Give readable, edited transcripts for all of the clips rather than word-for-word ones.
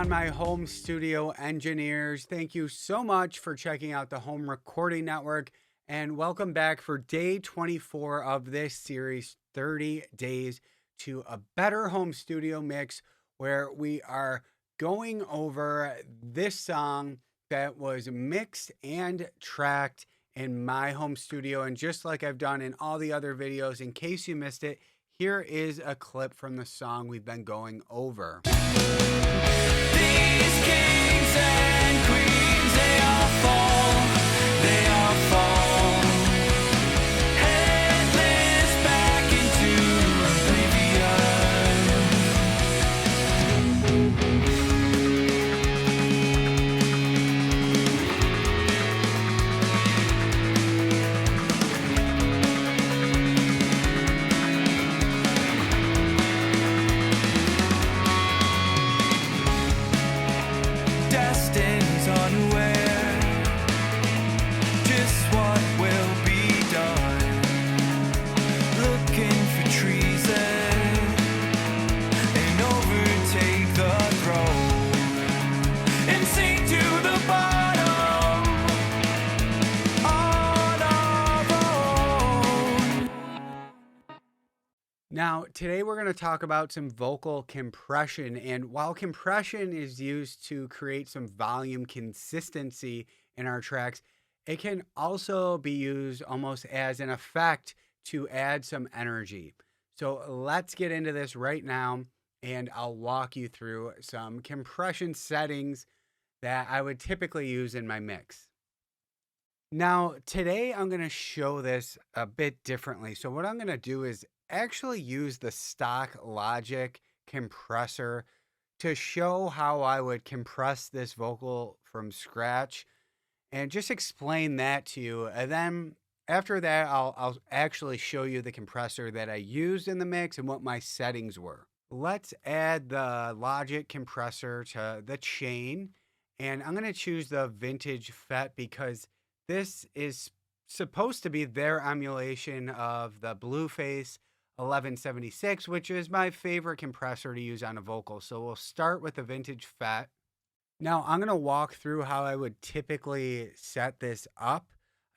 on, my home studio engineers. Thank you so much for checking out the Home Recording Network, and welcome back for day 24 of this series, 30 Days to a Better Home Studio Mix, where we are going over this song that was mixed and tracked in my home studio. And just like I've done in all the other videos, in case you missed it, here is a clip from the song we've been going over. These kings and queens, they all fall, they all fall. Headless back into destined unaware, just what will be done. Looking for treason and overtake the throne and sink to the bottom on our own. Now, today we're going to talk about some vocal compression. And while compression is used to create some volume consistency in our tracks, it can also be used almost as an effect to add some energy. So let's get into this right now, and I'll walk you through some compression settings that I would typically use in my mix. Now, today I'm going to show this a bit differently. So what I'm going to do is actually use the stock Logic compressor to show how I would compress this vocal from scratch and just explain that to you. And then after that, I'll actually show you the compressor that I used in the mix and what my settings were. Let's add the Logic compressor to the chain, and I'm going to choose the Vintage FET because this is supposed to be their emulation of the Blueface 1176, which is my favorite compressor to use on a vocal. So we'll start with the Vintage FET. Now I'm going to walk through how I would typically set this up.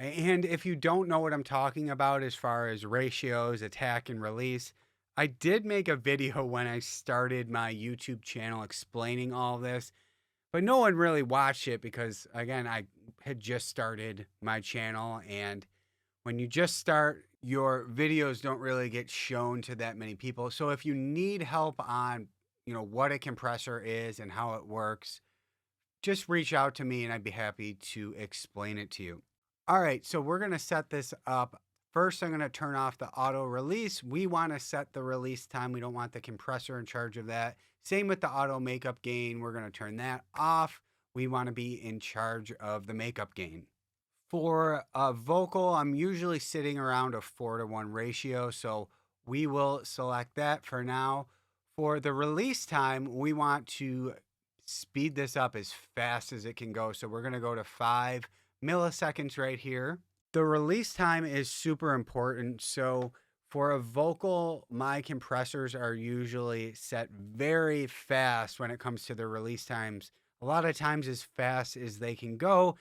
And if you don't know what I'm talking about as far as ratios, attack and release, I did make a video when I started my YouTube channel explaining all this, but no one really watched it because, again, I had just started my channel, and when you just start, your videos don't really get shown to that many people. So if you need help on, what a compressor is and how it works, just reach out to me and I'd be happy to explain it to you. All right, so we're going to set this up. First, I'm going to turn off the auto release. We want to set the release time. We don't want the compressor in charge of that. Same with the auto makeup gain. We're going to turn that off. We want to be in charge of the makeup gain. For a vocal, I'm usually sitting around a 4:1 ratio, so we will select that for now. For the release time, we want to speed this up as fast as it can go, so we're going to go to 5 milliseconds right here. The release time is super important, so for a vocal, my compressors are usually set very fast when it comes to the release times, a lot of times as fast as they can go,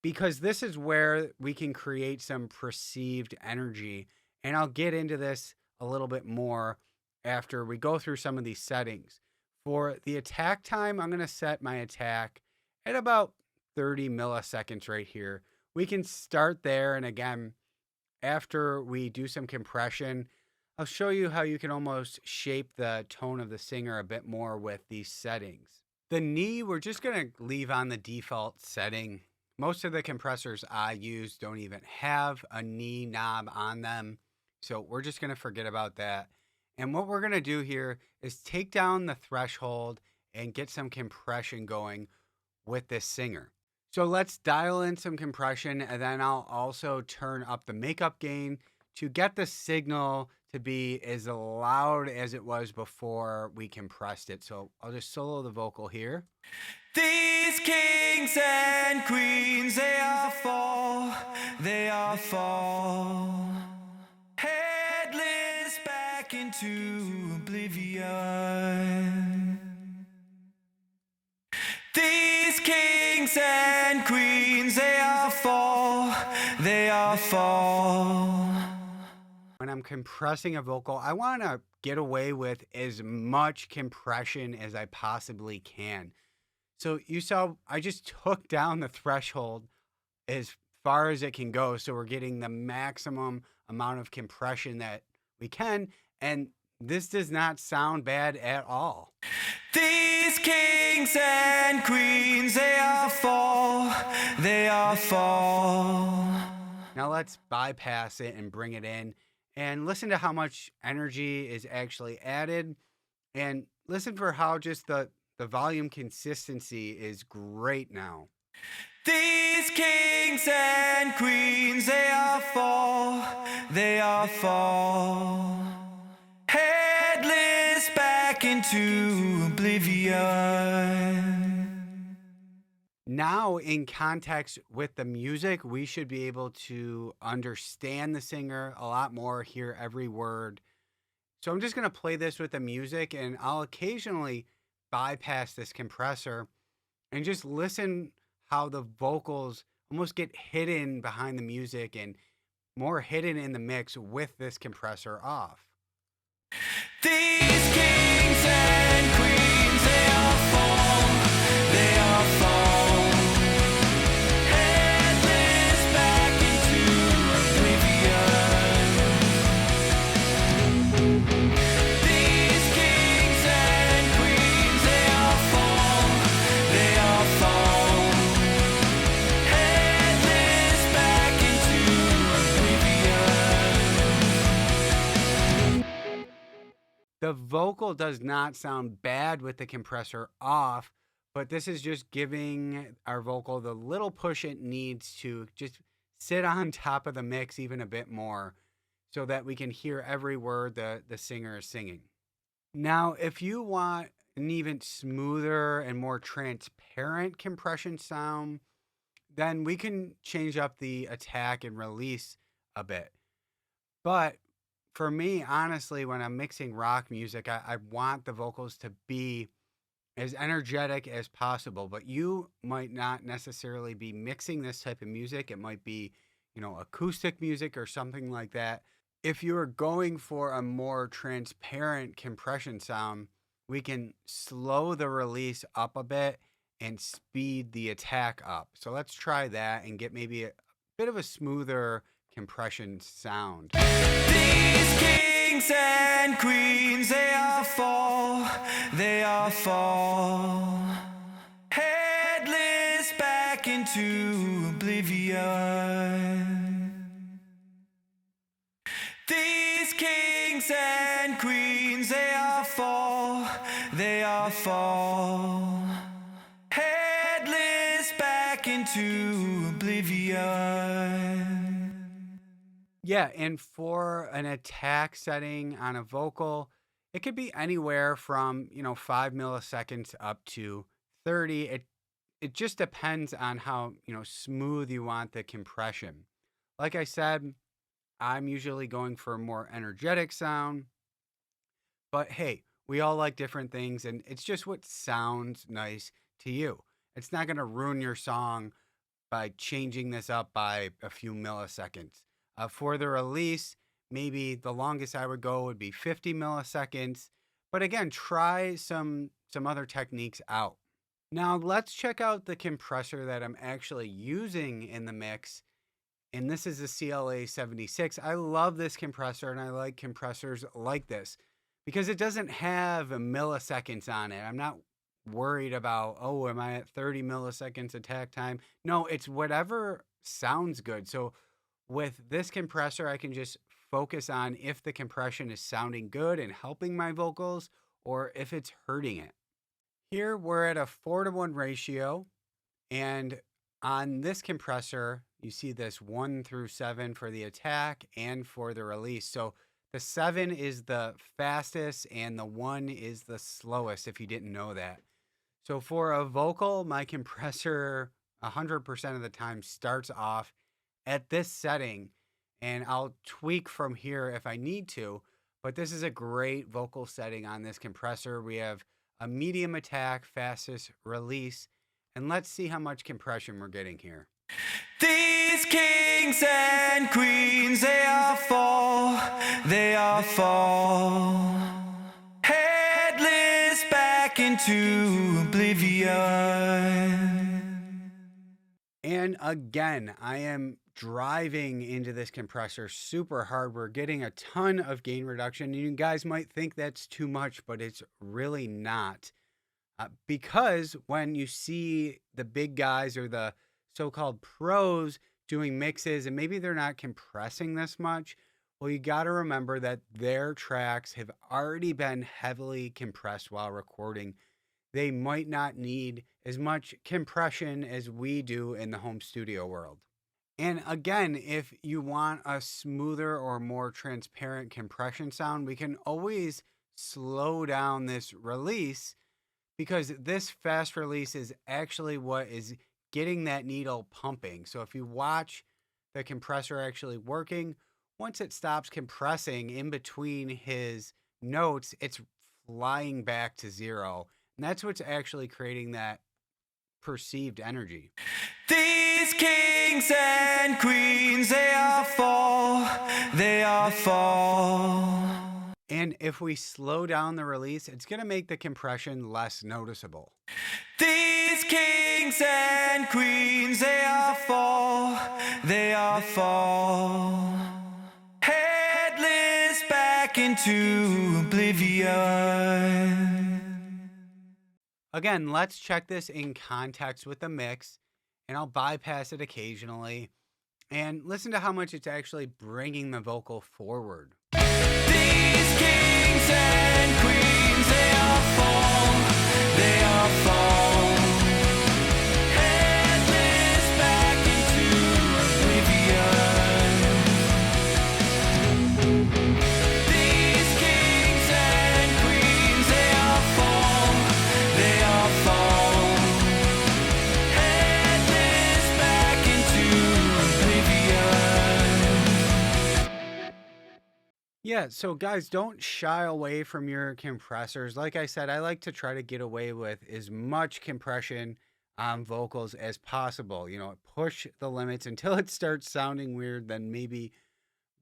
because this is where we can create some perceived energy. And I'll get into this a little bit more after we go through some of these settings. For the attack time, I'm going to set my attack at about 30 milliseconds right here. We can start there. And again, after we do some compression, I'll show you how you can almost shape the tone of the singer a bit more with these settings. The knee, we're just going to leave on the default setting. Most of the compressors I use don't even have a knee knob on them, so we're just going to forget about that. And what we're going to do here is take down the threshold and get some compression going with this singer. So let's dial in some compression, and then I'll also turn up the makeup gain to get the signal to be as loud as it was before we compressed it. So I'll just solo the vocal here. These kings and queens, they all fall, they all fall. Headless back into oblivion. These kings and queens, they all fall, they all fall. When I'm compressing a vocal, I want to get away with as much compression as I possibly can. So you saw I just took down the threshold as far as it can go. So we're getting the maximum amount of compression that we can. And this does not sound bad at all. These kings and queens, they all fall, they all fall. Now let's bypass it and bring it in and listen to how much energy is actually added and listen for how just the volume consistency is great now. These kings and queens, they all fall, they all fall. Headless back into oblivion. Now, in context with the music, we should be able to understand the singer a lot more, hear every word. So I'm just going to play this with the music and I'll occasionally bypass this compressor and just listen how the vocals almost get hidden behind the music and more hidden in the mix with this compressor off. These kings and queens, they all fall, they all fall. Headless back into oblivion. These kings and queens, they all fall, they all fall. Headless back into oblivion. The vocal does not sound bad with the compressor off, but this is just giving our vocal the little push it needs to just sit on top of the mix even a bit more so that we can hear every word the singer is singing. Now, if you want an even smoother and more transparent compression sound, then we can change up the attack and release a bit. But for me, honestly, when I'm mixing rock music, I want the vocals to be as energetic as possible. But you might not necessarily be mixing this type of music. It might be, acoustic music or something like that. If you are going for a more transparent compression sound, we can slow the release up a bit and speed the attack up. So let's try that and get maybe a bit of a smoother compression sound. These kings and queens, they all fall, they all fall. Headless back into oblivion. These kings and queens, they all fall, they all fall. Headless back into oblivion. Yeah, and for an attack setting on a vocal, it could be anywhere from, 5 milliseconds up to 30. It just depends on how, smooth you want the compression. Like I said, I'm usually going for a more energetic sound, but hey, we all like different things and it's just what sounds nice to you. It's not going to ruin your song by changing this up by a few milliseconds. For the release, maybe the longest I would go would be 50 milliseconds. But again, try some other techniques out. Now let's check out the compressor that I'm actually using in the mix. And this is the CLA 76. I love this compressor and I like compressors like this because it doesn't have milliseconds on it. I'm not worried about, oh, am I at 30 milliseconds attack time? No, it's whatever sounds good. So with this compressor, I can just focus on if the compression is sounding good and helping my vocals or if it's hurting it. Here we're at a 4:1 ratio. And on this compressor, you see this 1 through 7 for the attack and for the release. So the 7 is the fastest and the 1 is the slowest, if you didn't know that. So for a vocal, my compressor 100% of the time starts off at this setting, and I'll tweak from here if I need to, but this is a great vocal setting on this compressor. We have a medium attack, fastest release, And let's see how much compression we're getting here. These kings and queens, they all fall, they all fall. Headless back into oblivion. And again, I am driving into this compressor super hard. We're getting a ton of gain reduction. You guys might think that's too much, but it's really not. Because when you see the big guys or the so-called pros doing mixes and maybe they're not compressing this much, well, you got to remember that their tracks have already been heavily compressed while recording. They might not need as much compression as we do in the home studio world. And again, if you want a smoother or more transparent compression sound, we can always slow down this release, because this fast release is actually what is getting that needle pumping. So if you watch the compressor actually working, once it stops compressing in between his notes, it's flying back to zero. And that's what's actually creating that perceived energy. These kings and queens, they all fall, they all fall. And if we slow down the release, it's going to make the compression less noticeable. These kings and queens, they all fall, they all fall. Headless back into oblivion. Again, let's check this in context with the mix, and I'll bypass it occasionally and listen to how much it's actually bringing the vocal forward. These kings and queens, they all fall, they all fall. Headless back into oblivion. These kings and queens, they all fall, they all fall. Headless back into oblivion. Yeah, so guys, don't shy away from your compressors. Like I said, I like to try to get away with as much compression on vocals as possible. Push the limits until it starts sounding weird, then maybe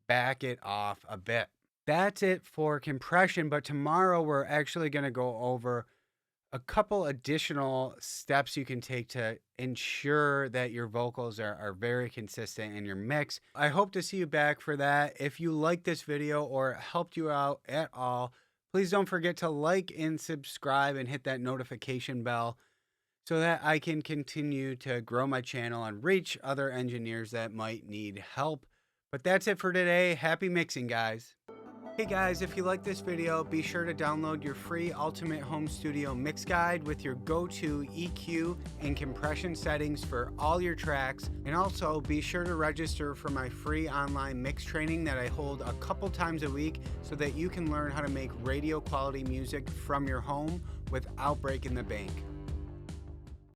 back it off a bit. That's it for compression, but tomorrow we're actually going to go over a couple additional steps you can take to ensure that your vocals are very consistent in your mix. I hope to see you back for that. If you like this video or it helped you out at all, please don't forget to like and subscribe and hit that notification bell so that I can continue to grow my channel and reach other engineers that might need help. But that's it for today. Happy mixing, guys. Hey guys, if you like this video, be sure to download your free Ultimate Home Studio Mix Guide with your go-to EQ and compression settings for all your tracks. And also be sure to register for my free online mix training that I hold a couple times a week so that you can learn how to make radio quality music from your home without breaking the bank.